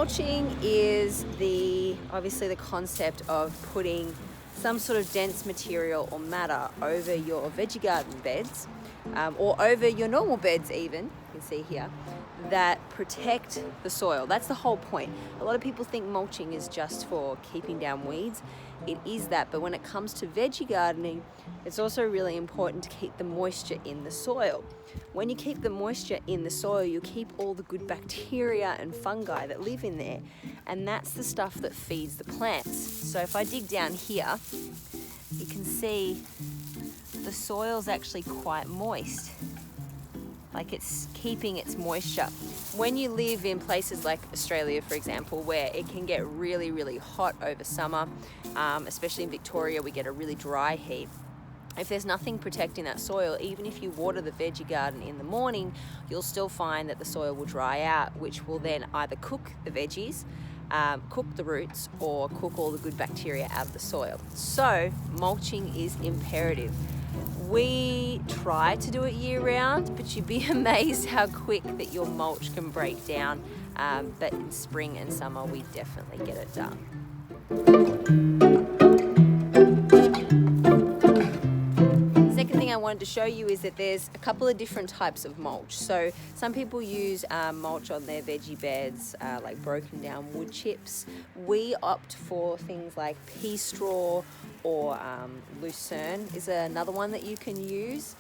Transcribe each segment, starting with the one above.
Mulching is obviously the concept of putting some sort of dense material or matter over your veggie garden beds, or over your normal beds even, you can see here, that protect the soil. That's the whole point. A lot of people think mulching is just for keeping down weeds. It is that, but when it comes to veggie gardening, it's also really important to keep the moisture in the soil. When you keep the moisture in the soil, you keep all the good bacteria and fungi that live in there, and that's the stuff that feeds the plants. So if I dig down here, you can see the soil's actually quite moist. Like it's keeping its moisture. When you live in places like Australia, for example, where it can get really, really hot over summer, especially in Victoria, we get a really dry heat. If there's nothing protecting that soil, even if you water the veggie garden in the morning, you'll still find that the soil will dry out, which will then either cook the veggies, cook the roots, or cook all the good bacteria out of the soil. So mulching is imperative. We try to do it year round, but you'd be amazed how quick that your mulch can break down. But in spring and summer, we definitely get it done. Second thing I wanted to show you is that there's a couple of different types of mulch. So some people use mulch on their veggie beds, like broken down wood chips. We opt for things like pea straw, or lucerne is another one that you can use.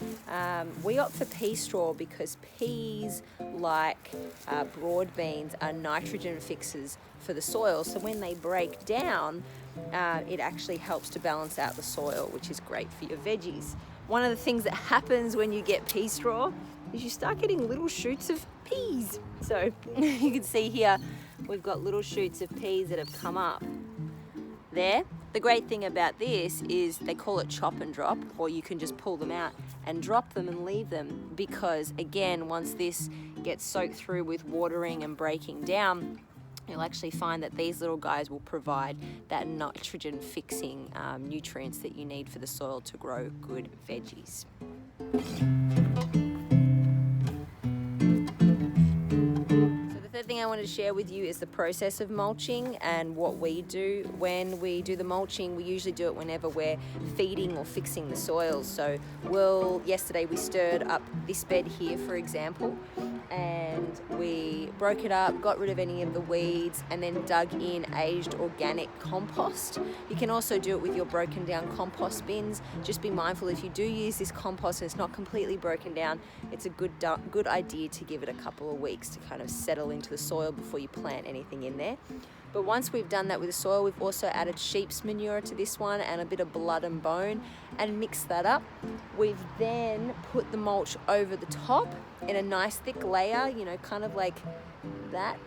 We opt for pea straw because peas, like broad beans, are nitrogen fixers for the soil. So when they break down, it actually helps to balance out the soil, which is great for your veggies. One of the things that happens when you get pea straw is you start getting little shoots of peas. So you can see here, we've got little shoots of peas that have come up there. The great thing about this is they call it chop and drop, or you can just pull them out and drop them and leave them, because again, once this gets soaked through with watering and breaking down, you'll actually find that these little guys will provide that nitrogen fixing nutrients that you need for the soil to grow good veggies. The thing I wanted to share with you is the process of mulching and what we do. When we do the mulching, we usually do it whenever we're feeding or fixing the soil. So yesterday we stirred up this bed here, for example, and we broke it up, got rid of any of the weeds, and then dug in aged organic compost. You can also do it with your broken down compost bins. Just be mindful, if you do use this compost and it's not completely broken down, it's a good idea to give it a couple of weeks to kind of settle into the soil before you plant anything in there. But once we've done that with the soil, we've also added sheep's manure to this one and a bit of blood and bone and mixed that up. We've then put the mulch over the top in a nice thick layer, kind of like that.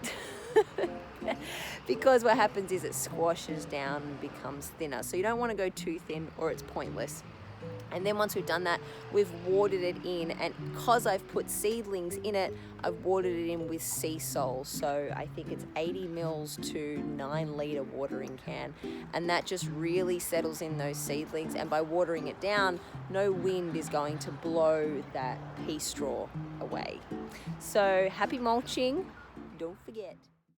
Because what happens is it squashes down and becomes thinner. So you don't want to go too thin or it's pointless. And then once we've done that, we've watered it in, and because I've put seedlings in it, I've watered it in with sea salt. So I think it's 80 mils to 9 litre watering can, and that just really settles in those seedlings. And by watering it down, no wind is going to blow that pea straw away. So happy mulching, don't forget.